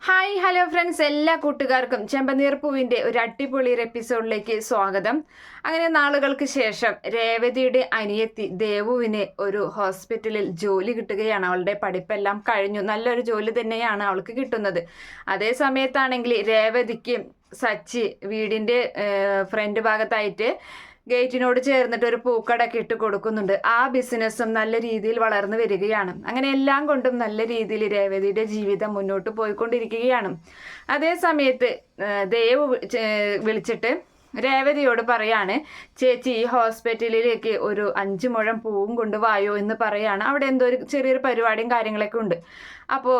Hi hello friends, എല്ലാ കൂട്ടുകാർക്കും ചെമ്പനീർ പൂവിൻ്റെ ഒരു അടിപൊളി എപ്പിസോഡിലേക്ക് സ്വാഗതം. അങ്ങനെ നാളുകൾക്ക് ശേഷം രേവതിയുടെ അനിയത്തി ദേവുവിന് ഒരു ഹോസ്പിറ്റലിൽ ജോലി കിട്ടുകയാണ്. അവളുടെ പഠിപ്പെല്ലാം കഴിഞ്ഞു, നല്ലൊരു ജോലി തന്നെയാണ് അവൾക്ക് കിട്ടുന്നത്. അതേ സമയത്താണെങ്കിൽ രേവതിക്ക് സച്ചി വീടിൻ്റെ ഫ്രണ്ട് ഭാഗത്തായിട്ട് ഗേറ്റിനോട് ചേർന്നിട്ട് ഒരു പൂക്കടയൊക്കെ ഇട്ട് കൊടുക്കുന്നുണ്ട്. ആ ബിസിനസ്സും നല്ല രീതിയിൽ വളർന്നു വരികയാണ്. അങ്ങനെ എല്ലാം കൊണ്ടും നല്ല രീതിയിൽ രേവതിയുടെ ജീവിതം മുന്നോട്ട് പോയിക്കൊണ്ടിരിക്കുകയാണ്. അതേ സമയത്ത് ദേവ് വിളിച്ചിട്ട് രേവതിയോട് പറയാണ്, ചേച്ചി ഈ ഹോസ്പിറ്റലിലേക്ക് ഒരു 5 മുഴം പൂവും കൊണ്ടുവായോ എന്ന് പറയാണ്. അവിടെ എന്തോ ഒരു ചെറിയൊരു പരിപാടിയും കാര്യങ്ങളൊക്കെ ഉണ്ട്. അപ്പോൾ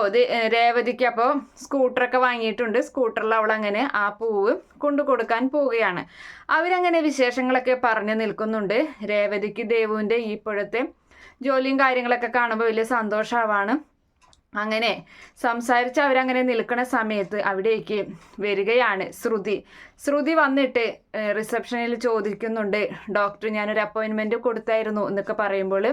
രേവതിക്ക് അപ്പോൾ സ്കൂട്ടറൊക്കെ വാങ്ങിയിട്ടുണ്ട്. സ്കൂട്ടറിൽ അവൾ അങ്ങനെ ആ പൂവ് കൊണ്ടു കൊടുക്കാൻ പോവുകയാണ്. അവരങ്ങനെ വിശേഷങ്ങളൊക്കെ പറഞ്ഞു നിൽക്കുന്നുണ്ട്. രേവതിക്ക് ദേവുവിൻ്റെ ഇപ്പോഴത്തെ ജോലിയും കാര്യങ്ങളൊക്കെ കാണുമ്പോൾ വലിയ സന്തോഷമാവാണ്. അങ്ങനെ സംസാരിച്ച് അവരങ്ങനെ നിൽക്കുന്ന സമയത്ത് അവിടേക്ക് വരികയാണ് ശ്രുതി വന്നിട്ട് റിസപ്ഷനിൽ ചോദിക്കുന്നുണ്ട്, ഡോക്ടർ ഞാനൊരു അപ്പോയിൻമെൻറ്റ് കൊടുത്തായിരുന്നു എന്നൊക്കെ പറയുമ്പോൾ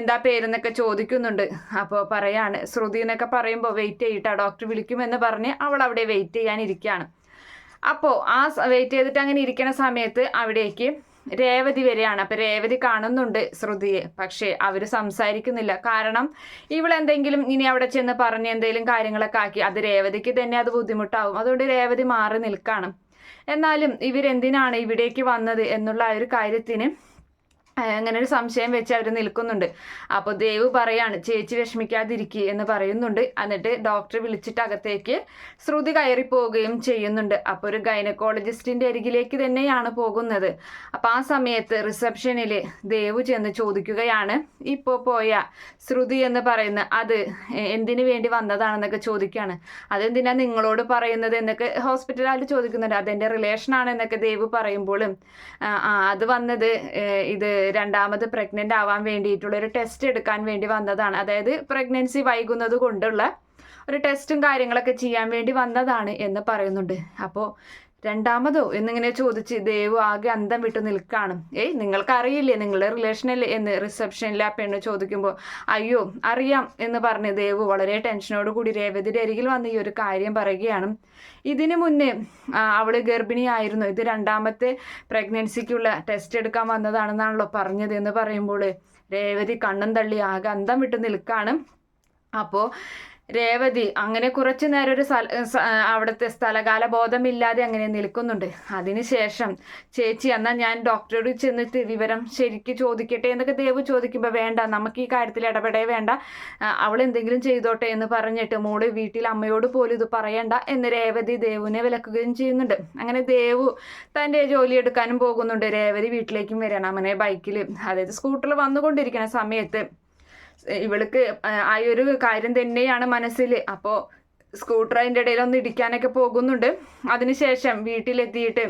എന്താ പേരെന്നൊക്കെ ചോദിക്കുന്നുണ്ട്. അപ്പോൾ പറയാണ് ശ്രുതി എന്നൊക്കെ പറയുമ്പോൾ വെയിറ്റ് ചെയ്യട്ടാ, ഡോക്ടർ വിളിക്കുമെന്ന് പറഞ്ഞ് അവൾ അവിടെ വെയിറ്റ് ചെയ്യാനിരിക്കുകയാണ്. അപ്പോൾ ആ വെയിറ്റ് ചെയ്തിട്ട് അങ്ങനെ ഇരിക്കുന്ന സമയത്ത് അവിടേക്ക് രേവതി വരികയാണ്. അപ്പം രേവതി കാണുന്നുണ്ട് ശ്രുതിയെ, പക്ഷേ അവർ സംസാരിക്കുന്നില്ല. കാരണം ഇവളെന്തെങ്കിലും ഇനി അവിടെ ചെന്ന് പറഞ്ഞ് എന്തെങ്കിലും കാര്യങ്ങളൊക്കെ ആക്കി അത് രേവതിക്ക് തന്നെ അത് ബുദ്ധിമുട്ടാവും. അതുകൊണ്ട് രേവതി മാറി നിൽക്കണം. എന്നാലും ഇവരെന്തിനാണ് ഇവിടേക്ക് വന്നത് എന്നുള്ള ആ ഒരു കാര്യത്തിന് അങ്ങനെ ഒരു സംശയം വെച്ച് അവർ നിൽക്കുന്നുണ്ട്. അപ്പോൾ ദേവ് പറയാണ്, ചേച്ചി വിഷമിക്കാതിരിക്കുക എന്ന് പറയുന്നുണ്ട്. എന്നിട്ട് ഡോക്ടറെ വിളിച്ചിട്ട് അകത്തേക്ക് ശ്രുതി കയറി പോവുകയും ചെയ്യുന്നുണ്ട്. അപ്പോൾ ഒരു ഗൈനക്കോളജിസ്റ്റിൻ്റെ അരികിലേക്ക് തന്നെയാണ് പോകുന്നത്. അപ്പോൾ ആ സമയത്ത് റിസപ്ഷനിൽ ദേവ് ചെന്ന് ചോദിക്കുകയാണ്, ഇപ്പോൾ പോയ ശ്രുതി എന്ന് പറയുന്ന അത് എന്തിനു വേണ്ടി വന്നതാണെന്നൊക്കെ ചോദിക്കുകയാണ്. അതെന്തിനാ നിങ്ങളോട് പറയുന്നത് എന്നൊക്കെ ഹോസ്പിറ്റലിൽ ചോദിക്കുന്നുണ്ട്. അതെൻ്റെ റിലേഷനാണ് എന്നൊക്കെ ദേവ് പറയുമ്പോഴും അത് വന്നത് ഇത് രണ്ടാമത് പ്രഗ്നൻ്റ് ആവാൻ വേണ്ടിയിട്ടുള്ളൊരു ടെസ്റ്റ് എടുക്കാൻ വേണ്ടി വന്നതാണ്. അതായത് പ്രഗ്നൻസി വൈകുന്നത് കൊണ്ടുള്ള ഒരു ടെസ്റ്റും കാര്യങ്ങളൊക്കെ ചെയ്യാൻ വേണ്ടി വന്നതാണ് എന്ന് പറയുന്നുണ്ട്. അപ്പോൾ രണ്ടാമതോ എന്നിങ്ങനെ ചോദിച്ച് ദേവ് ആകെ അന്തം വിട്ടു നിൽക്കുകയാണ്. നിങ്ങൾക്കറിയില്ലേ, നിങ്ങളുടെ റിലേഷനല്ലേ എന്ന് റിസപ്ഷനിൽ ആ പെണ്ണ് ചോദിക്കുമ്പോൾ അയ്യോ അറിയാം എന്ന് പറഞ്ഞ് ദേവ് വളരെ ടെൻഷനോട് കൂടി രേവതിയുടെ അരികിൽ വന്ന് ഈ ഒരു കാര്യം പറയുകയാണ്. ഇതിനു മുന്നേ അവൾ ഗർഭിണിയായിരുന്നു, ഇത് രണ്ടാമത്തെ പ്രഗ്നൻസിക്കുള്ള ടെസ്റ്റ് എടുക്കാൻ വന്നതാണെന്നാണല്ലോ പറഞ്ഞത് എന്ന് പറയുമ്പോൾ രേവതി കണ്ണും തള്ളി ആകെ അന്തം വിട്ട് നിൽക്കുകയാണ്. അപ്പോൾ രേവതി അങ്ങനെ കുറച്ചു നേരം ഒരു അവിടുത്തെ സ്ഥലകാല ബോധമില്ലാതെ അങ്ങനെ നിൽക്കുന്നുണ്ട്. അതിനുശേഷം ചേച്ചി എന്നാൽ ഞാൻ ഡോക്ടറോട് ചെന്നിട്ട് വിവരം ശരിക്ക് ചോദിക്കട്ടെ എന്നൊക്കെ ദേവ് ചോദിക്കുമ്പോൾ വേണ്ട, നമുക്ക് ഈ കാര്യത്തിൽ ഇടപെടേ വേണ്ട, അവൾ എന്തെങ്കിലും ചെയ്തോട്ടെ എന്ന് പറഞ്ഞിട്ട് മോള് വീട്ടിൽ അമ്മയോട് പോലും ഇത് പറയണ്ട എന്ന് രേവതി ദേവുവിനെ വിലക്കുകയും ചെയ്യുന്നുണ്ട്. അങ്ങനെ ദേവു തൻ്റെ ജോലി എടുക്കാനും പോകുന്നുണ്ട്. രേവതി വീട്ടിലേക്കും വരണം. അങ്ങനെ ബൈക്കിൽ അതായത് സ്കൂട്ടറിൽ വന്നുകൊണ്ടിരിക്കുന്ന സമയത്ത് ഇവൾക്ക് ആ ഒരു കാര്യം തന്നെയാണ് മനസ്സിൽ. അപ്പോൾ സ്കൂട്ടർ അതിൻ്റെ ഇടയിൽ ഒന്ന് ഇടിക്കാനൊക്കെ പോകുന്നുണ്ട്. അതിനുശേഷം വീട്ടിലെത്തിയിട്ട്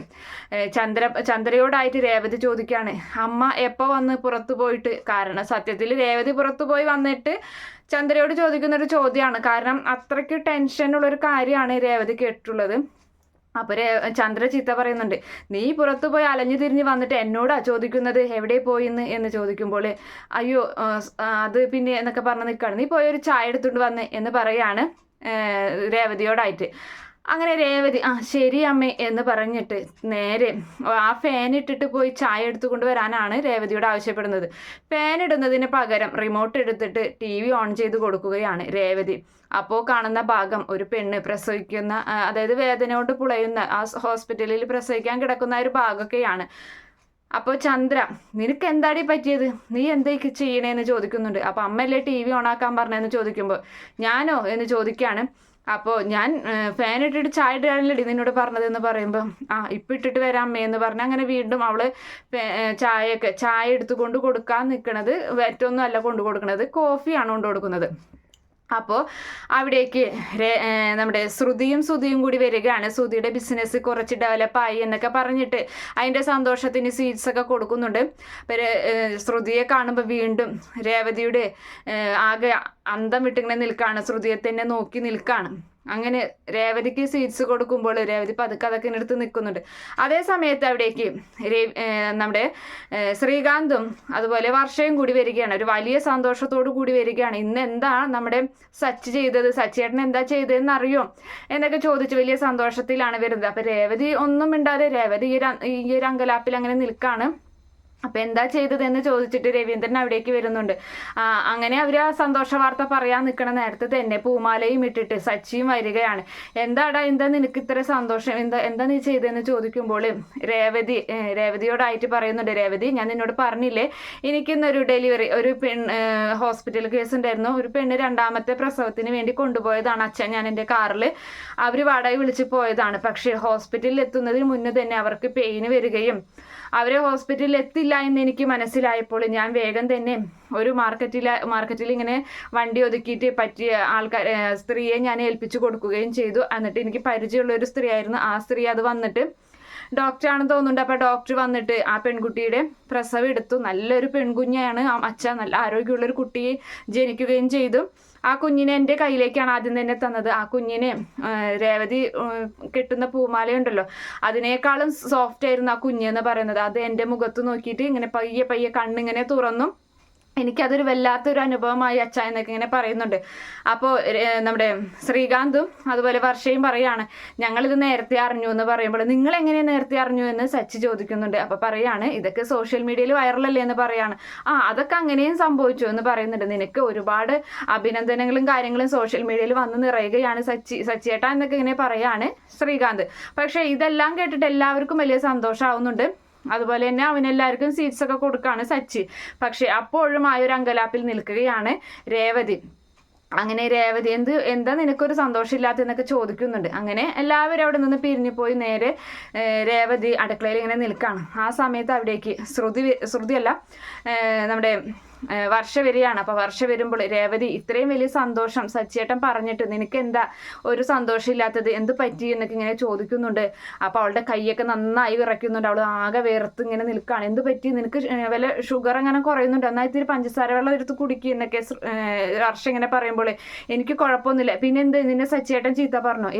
ചന്ദ്രയോടായിട്ട് രേവതി ചോദിക്കുകയാണ്, അമ്മ എപ്പോൾ വന്ന് പുറത്തു പോയിട്ട്? കാരണം സത്യത്തിൽ രേവതി പുറത്തു പോയി വന്നിട്ട് ചന്ദ്രയോട് ചോദിക്കുന്നൊരു ചോദ്യമാണ്. കാരണം അത്രയ്ക്ക് ടെൻഷനുള്ളൊരു കാര്യമാണ് രേവതി കേട്ടിട്ടുള്ളത്. അപ്പോൾ ചന്ദ്ര ചീത്ത പറയുന്നുണ്ട്, നീ പുറത്തു പോയി അലഞ്ഞു തിരിഞ്ഞ് വന്നിട്ട് എന്നോടാ ചോദിക്കുന്നത് എവിടെ പോയിന്ന് എന്ന് ചോദിക്കുമ്പോൾ അയ്യോ അത് പിന്നെ എന്നൊക്കെ പറഞ്ഞ് നിൽക്കുകയാണ്. നീ പോയൊരു ചായ എടുത്തുകൊണ്ട് വന്ന് എന്ന് പറയാണ് രേവതിയോടായിട്ട്. അങ്ങനെ രേവതി ശരി അമ്മേ എന്ന് പറഞ്ഞിട്ട് നേരെ ആ ഫാൻ ഇട്ടിട്ട് പോയി ചായ എടുത്തുകൊണ്ട് വരാനാണ് രേവതിയോട് ആവശ്യപ്പെടുന്നത്. ഫാൻ ഇടുന്നതിന് പകരം റിമോട്ട് എടുത്തിട്ട് TV ഓൺ ചെയ്ത് കൊടുക്കുകയാണ് രേവതി. അപ്പോൾ കാണുന്ന ഭാഗം ഒരു പെണ്ണ് പ്രസവിക്കുന്ന, അതായത് വേദന കൊണ്ട് പുളയുന്ന, ആ ഹോസ്പിറ്റലിൽ പ്രസവിക്കാൻ കിടക്കുന്ന ഒരു ഭാഗമൊക്കെയാണ്. അപ്പോൾ ചന്ദ്ര നിനക്ക് എന്താടി പറ്റിയത്, നീ എന്തൊക്കെ ചെയ്യണേന്ന് ചോദിക്കുന്നുണ്ട്. അപ്പോൾ അമ്മയല്ലേ TV ഓണാക്കാൻ പറഞ്ഞതെന്ന് ചോദിക്കുമ്പോൾ ഞാനോ എന്ന് ചോദിക്കുകയാണ്. അപ്പോൾ ഞാൻ ഫാൻ ഇട്ടിട്ട് ചായ ഇടാനല്ലേ നിന്നോട് പറഞ്ഞതെന്ന് പറയുമ്പോൾ ഇപ്പം ഇട്ടിട്ട് വരാം അമ്മേ എന്ന് പറഞ്ഞ് അങ്ങനെ വീണ്ടും അവൾ ചായ എടുത്ത് കൊണ്ട് കൊടുക്കാൻ നിൽക്കുന്നത് വെറ്റൊന്നും അല്ല കൊണ്ടു കൊടുക്കുന്നത്, കോഫിയാണ് കൊണ്ട് കൊടുക്കുന്നത്. അപ്പോൾ അവിടേക്ക് നമ്മുടെ ശ്രുതിയും കൂടി വരികയാണ്. ശ്രുതിയുടെ ബിസിനസ് കുറച്ച് ഡെവലപ്പായി എന്നൊക്കെ പറഞ്ഞിട്ട് അതിൻ്റെ സന്തോഷത്തിന് സ്വീറ്റ്സൊക്കെ കൊടുക്കുന്നുണ്ട്. അപ്പോൾ ശ്രുതിയെ കാണുമ്പോൾ വീണ്ടും രേവതിയുടെ ആകെ അന്തം വിട്ടിങ്ങനെ നിൽക്കുകയാണ്, ശ്രുതിയെ തന്നെ നോക്കി നിൽക്കുകയാണ്. അങ്ങനെ രേവതിക്ക് സ്വീറ്റ്സ് കൊടുക്കുമ്പോൾ രേവതി പതുക്കെ അതൊക്കെ എടുത്ത് നിൽക്കുന്നുണ്ട്. അതേ സമയത്ത് അവിടേക്ക് നമ്മുടെ ശ്രീകാന്തും അതുപോലെ വർഷയും കൂടി വരികയാണ്. ഒരു വലിയ സന്തോഷത്തോടു കൂടി വരികയാണ്. ഇന്ന് എന്താ നമ്മുടെ സച്ചി ചെയ്തത്, സച്ചിയേട്ടൻ എന്താ ചെയ്തതെന്ന് അറിയോ എന്നൊക്കെ ചോദിച്ച് വലിയ സന്തോഷത്തിലാണ് വരുന്നത്. അപ്പൊ രേവതി ഒന്നും മിണ്ടാതെ രേവതി ഈ ഒരു അങ്കലാപ്പിൽ അങ്ങനെ നിൽക്കാണ്. അപ്പൊ എന്താ ചെയ്തതെന്ന് ചോദിച്ചിട്ട് രവീന്ദ്രൻ അവിടേക്ക് വരുന്നുണ്ട്. അങ്ങനെ അവർ ആ സന്തോഷ വാർത്ത പറയാൻ നിൽക്കണ നേരത്തെ തന്നെ പൂമാലയും ഇട്ടിട്ട് സച്ചിയും വരികയാണ്. എന്താടാ, എന്താ നിനക്ക് ഇത്ര സന്തോഷം, എന്താ നീ ചെയ്തതെന്ന് ചോദിക്കുമ്പോൾ രേവതിയോടായിട്ട് പറയുന്നുണ്ട്, രേവതി ഞാൻ നിന്നോട് പറഞ്ഞില്ലേ എനിക്കിന്നൊരു ഡെലിവറി, ഒരു ഹോസ്പിറ്റൽ കേസ് ഉണ്ടായിരുന്നു. ഒരു പെണ്ണ് 2ാമത്തെ പ്രസവത്തിന് വേണ്ടി കൊണ്ടുപോയതാണ് അച്ഛൻ, ഞാൻ എൻ്റെ കാറിൽ അവർ വാടക വിളിച്ച് പോയതാണ്. പക്ഷേ ഹോസ്പിറ്റലിൽ എത്തുന്നതിന് മുന്നേ തന്നെ അവർക്ക് പെയിന് വരികയും അവരെ ഹോസ്പിറ്റലിൽ എത്തില്ല എന്ന് എനിക്ക് മനസ്സിലായപ്പോൾ ഞാൻ വേഗം തന്നെ ഒരു മാർക്കറ്റിൽ ഇങ്ങനെ വണ്ടി ഒതുക്കിയിട്ട് പറ്റിയ സ്ത്രീയെ ഞാൻ ഏൽപ്പിച്ചു കൊടുക്കുകയും ചെയ്തു. എന്നിട്ട് എനിക്ക് പരിചയമുള്ള ഒരു സ്ത്രീ ആയിരുന്നു. ആ സ്ത്രീ അത് വന്നിട്ട് ഡോക്ടറാണെന്ന് തോന്നുന്നുണ്ട്. അപ്പോൾ ഡോക്ടർ വന്നിട്ട് ആ പെൺകുട്ടിയുടെ പ്രസവം എടുത്തു. നല്ലൊരു പെൺകുഞ്ഞാണ് ആ അച്ഛൻ, നല്ല ആരോഗ്യമുള്ളൊരു കുട്ടിയെ ജനിക്കുകയും ചെയ്തു. ആ കുഞ്ഞിനെ എൻ്റെ കയ്യിലേക്കാണ് ആദ്യം തന്നെ തന്നത്. ആ കുഞ്ഞിനെ രേവതി കെട്ടുന്ന പൂമാലയുണ്ടല്ലോ അതിനേക്കാളും സോഫ്റ്റ് ആയിരുന്നു ആ കുഞ്ഞെന്ന് പറയുന്നത്. അത് എൻ്റെ മുഖത്ത് നോക്കിയിട്ട് ഇങ്ങനെ പയ്യെ പയ്യെ കണ്ണിങ്ങനെ തുറന്നു. എനിക്കതൊരു വല്ലാത്തൊരു അനുഭവമായി അച്ഛ എന്നൊക്കെ ഇങ്ങനെ പറയുന്നുണ്ട്. അപ്പോൾ നമ്മുടെ ശ്രീകാന്തും അതുപോലെ വർഷയും പറയാണ് ഞങ്ങളിത് നേരത്തെ അറിഞ്ഞു എന്ന് പറയുമ്പോൾ നിങ്ങൾ എങ്ങനെയാണ് നേരത്തെ അറിഞ്ഞു എന്ന് സച്ചി ചോദിക്കുന്നുണ്ട്. അപ്പോൾ പറയാണ് ഇതൊക്കെ സോഷ്യൽ മീഡിയയിൽ വൈറലല്ലേ എന്ന് പറയാണ്. അതൊക്കെ അങ്ങനെയും സംഭവിച്ചു എന്ന് പറയുന്നുണ്ട്. നിനക്ക് ഒരുപാട് അഭിനന്ദനങ്ങളും കാര്യങ്ങളും സോഷ്യൽ മീഡിയയിൽ വന്ന് നിറയുകയാണ് സച്ചിയേട്ടാ എന്നൊക്കെ ഇങ്ങനെ പറയാണ് ശ്രീകാന്ത്. പക്ഷേ ഇതെല്ലാം കേട്ടിട്ട് എല്ലാവർക്കും വലിയ സന്തോഷമാവുന്നുണ്ട്. അതുപോലെ തന്നെ അവനെല്ലാവർക്കും സീറ്റ്സ് ഒക്കെ കൊടുക്കുകയാണ് സച്ചി. പക്ഷെ അപ്പോഴും ആ ഒരു അങ്കലാപ്പിൽ നിൽക്കുകയാണ് രേവതി. അങ്ങനെ രേവതി എന്താ നിനക്കൊരു സന്തോഷമില്ലാത്തതെന്നൊക്കെ ചോദിക്കുന്നുണ്ട്. അങ്ങനെ എല്ലാവരും അവിടെ നിന്ന് പിരിഞ്ഞു പോയി നേരെ രേവതി അടുക്കളയിൽ ഇങ്ങനെ നിൽക്കുകയാണ്. ആ സമയത്ത് അവിടേക്ക് ശ്രുതിയല്ല നമ്മുടെ വർഷ വരികയാണ്. അപ്പോൾ വർഷ വരുമ്പോൾ രേവതി ഇത്രയും വലിയ സന്തോഷം സച്ചിയേട്ടൻ പറഞ്ഞിട്ട് നിനക്ക് എന്താ ഒരു സന്തോഷമില്ലാത്തത്, എന്ത് പറ്റി എന്നൊക്കെ ഇങ്ങനെ ചോദിക്കുന്നുണ്ട്. അപ്പോൾ അവളുടെ കൈയൊക്കെ നന്നായി വിറയ്ക്കുന്നുണ്ട്. അവൾ ആകെ വേർത്ത് ഇങ്ങനെ നിൽക്കുകയാണ്. എന്ത് പറ്റി, നിനക്ക് വല്ല ഷുഗർ അങ്ങനെ കുറയുന്നുണ്ട്, എന്നാൽ ഇത്തിരി പഞ്ചസാര വെള്ളം എടുത്ത് കുടിക്കുക എന്നൊക്കെ വർഷ ഇങ്ങനെ പറയുമ്പോൾ എനിക്ക് കുഴപ്പമൊന്നുമില്ല. പിന്നെ എന്ത് നിന്നെ സച്ചിയേട്ടൻ ചീത്ത പറഞ്ഞു,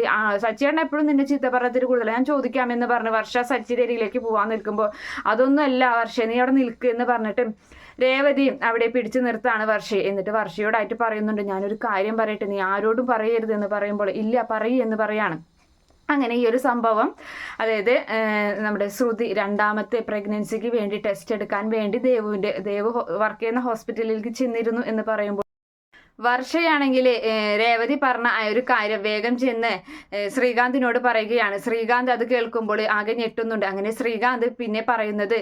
സച്ചിയേട്ടൻ എപ്പോഴും നിന്നെ ചീത്ത പറഞ്ഞതിൽ കൂടുതൽ ഞാൻ ചോദിക്കാമെന്ന് പറഞ്ഞു വർഷ സച്ചിയുടെ അരികിലേക്ക് പോകാൻ നിൽക്കുമ്പോൾ അതൊന്നുമല്ല വർഷ നീ അവിടെ നിൽക്കുക എന്ന് പറഞ്ഞിട്ട് രേവതി അവിടെ പിടിച്ചു നിർത്താണ് വർഷയെ. എന്നിട്ട് വർഷയോടായിട്ട് പറയുന്നുണ്ട് ഞാനൊരു കാര്യം പറയട്ടെ, നീ ആരോടും പറയരുത് എന്ന് പറയുമ്പോൾ ഇല്ല പറയൂ എന്ന് പറയാണ്. അങ്ങനെ ഈ ഒരു സംഭവം, അതായത് നമ്മുടെ ശ്രുതി 2ാമത്തെ പ്രഗ്നൻസിക്ക് വേണ്ടി ടെസ്റ്റ് എടുക്കാൻ വേണ്ടി ദേവു വർക്ക് ചെയ്യുന്ന ഹോസ്പിറ്റലിലേക്ക് ചെന്നിരുന്നു എന്ന് പറയുമ്പോൾ വർഷയാണെങ്കിൽ രേവതി പറഞ്ഞ ആ ഒരു കാര്യം വേഗം ചെന്ന് ശ്രീകാന്തിനോട് പറയുകയാണ്. ശ്രീകാന്ത് അത് കേൾക്കുമ്പോൾ ആകെ ഞെട്ടുന്നുണ്ട്. അങ്ങനെ ശ്രീകാന്ത് പിന്നെ പറയുന്നത്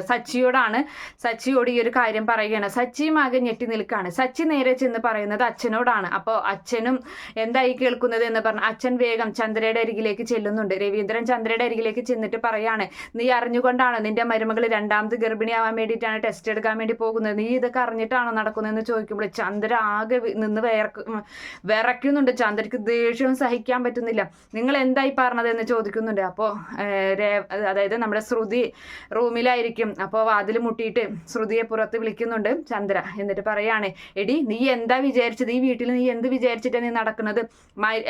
സച്ചിയോടാണ്. സച്ചിയോട് ഈ ഒരു കാര്യം പറയുകയാണ്. സച്ചിയും ആകെ ഞെട്ടി നിൽക്കുകയാണ്. സച്ചി നേരെ ചെന്ന് പറയുന്നത് അച്ഛനോടാണ്. അപ്പോൾ അച്ഛനും എന്തായി കേൾക്കുന്നത് എന്ന് പറഞ്ഞ് അച്ഛൻ വേഗം ചന്ദ്രയുടെ അരികിലേക്ക് ചെല്ലുന്നുണ്ട്. രവീന്ദ്രൻ ചന്ദ്രയുടെ അരികിലേക്ക് ചെന്നിട്ട് പറയാണ് നീ അറിഞ്ഞുകൊണ്ടാണ് നിന്റെ മരുമകൾ 2ാമത് ഗർഭിണിയാവാൻ വേണ്ടിയിട്ടാണ് ടെസ്റ്റ് എടുക്കാൻ വേണ്ടി പോകുന്നത്, നീ ഇതൊക്കെ അറിഞ്ഞിട്ടാണോ നടക്കുന്നതെന്ന് ചോദിക്കുമ്പോൾ ചന്ദ്ര ആകെ നിന്ന് വിറയ്ക്കുന്നുണ്ട്. ചന്ദ്രയ്ക്ക് ദേഷ്യവും സഹിക്കാൻ പറ്റുന്നില്ല. നിങ്ങൾ എന്തായി പറഞ്ഞത് എന്ന് ചോദിക്കുന്നുണ്ട്. അപ്പോൾ അതായത് നമ്മുടെ ശ്രുതി റൂമിലായിരിക്കും. അപ്പോൾ വാതിൽ മുട്ടിയിട്ട് ശ്രുതിയെ പുറത്ത് വിളിക്കുന്നുണ്ട് ചന്ദ്ര. എന്നിട്ട് പറയാണ് എടി നീ എന്താ വിചാരിച്ചത്, ഈ വീട്ടിൽ നീ എന്ത് വിചാരിച്ചിട്ടാണ് നീ നടക്കുന്നത്,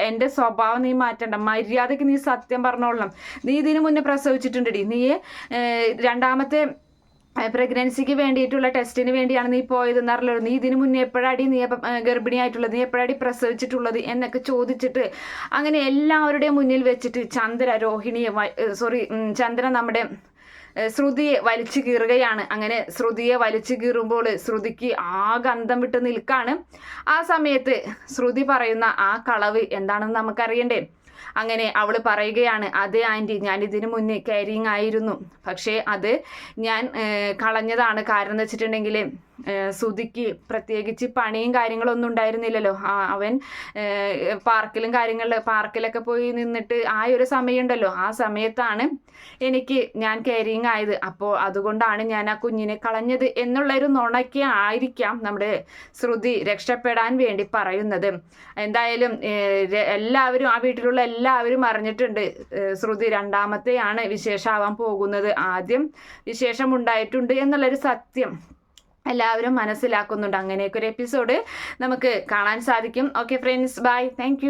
എൻ്റെ സ്വഭാവം നീ മാറ്റണ്ട, മര്യാദയ്ക്ക് നീ സത്യം പറഞ്ഞോളണം. നീ ഇതിനു മുന്നേ പ്രസവിച്ചിട്ടുണ്ടെടി, നീ 2ാമത്തെ പ്രഗ്നൻസിക്ക് വേണ്ടിയിട്ടുള്ള ടെസ്റ്റിന് വേണ്ടിയാണ് നീ പോയതെന്ന് അറിഞ്ഞല്ലോ, നീ ഇതിനു മുന്നേ എപ്പോഴാടി നീ ഗർഭിണിയായിട്ടുള്ളത്, നീ എപ്പോഴാടി പ്രസവിച്ചിട്ടുള്ളത് എന്നൊക്കെ ചോദിച്ചിട്ട് അങ്ങനെ എല്ലാവരുടെയും മുന്നിൽ വെച്ചിട്ട് ചന്ദ്ര നമ്മുടെ ശ്രുതിയെ വലിച്ചു കീറുകയാണ്. അങ്ങനെ ശ്രുതിയെ വലിച്ചു കീറുമ്പോൾ ശ്രുതിക്ക് ആകെ അന്തം വിട്ട് നിൽക്കാണ്. ആ സമയത്ത് ശ്രുതി പറയുന്ന ആ കളവ് എന്താണെന്ന് നമുക്കറിയണ്ടേ. അങ്ങനെ അവൾ പറയുകയാണ് അതെ ആൻറ്റി, ഞാൻ ഇതിനു മുന്നേ കാരിങ് ആയിരുന്നു, പക്ഷേ അത് ഞാൻ കളഞ്ഞതാണ്. കാരണം എന്ന് വെച്ചിട്ടുണ്ടെങ്കിൽ ശ്രുതിക്ക് പ്രത്യേകിച്ച് പണിയും കാര്യങ്ങളൊന്നും ഉണ്ടായിരുന്നില്ലല്ലോ. അവൻ പാർക്കിലൊക്കെ പോയി നിന്നിട്ട് ആ ഒരു സമയമുണ്ടല്ലോ, ആ സമയത്താണ് ഞാൻ കാരിങ് ആയത്. അപ്പോൾ അതുകൊണ്ടാണ് ഞാൻ ആ കുഞ്ഞിനെ കളഞ്ഞത് എന്നുള്ളൊരു നുണയ്ക്ക് ആയിരിക്കാം നമ്മുടെ ശ്രുതി രക്ഷപ്പെടാൻ വേണ്ടി പറയുന്നത്. എന്തായാലും എല്ലാവരും ആ വീട്ടിലുള്ള എല്ലാവരും അറിഞ്ഞിട്ടുണ്ട് ശ്രുതി 2ാമത്തെയാണ് വിശേഷമാവാൻ പോകുന്നത്. ആദ്യം വിശേഷം ഉണ്ടായിട്ടുണ്ട് എന്നുള്ളൊരു സത്യം എല്ലാവരും മനസ്സിലാക്കുന്നുണ്ട്. അങ്ങനെയൊക്കെ ഒരു എപ്പിസോഡ് നമുക്ക് കാണാൻ സാധിക്കും. Okay friends, by, thank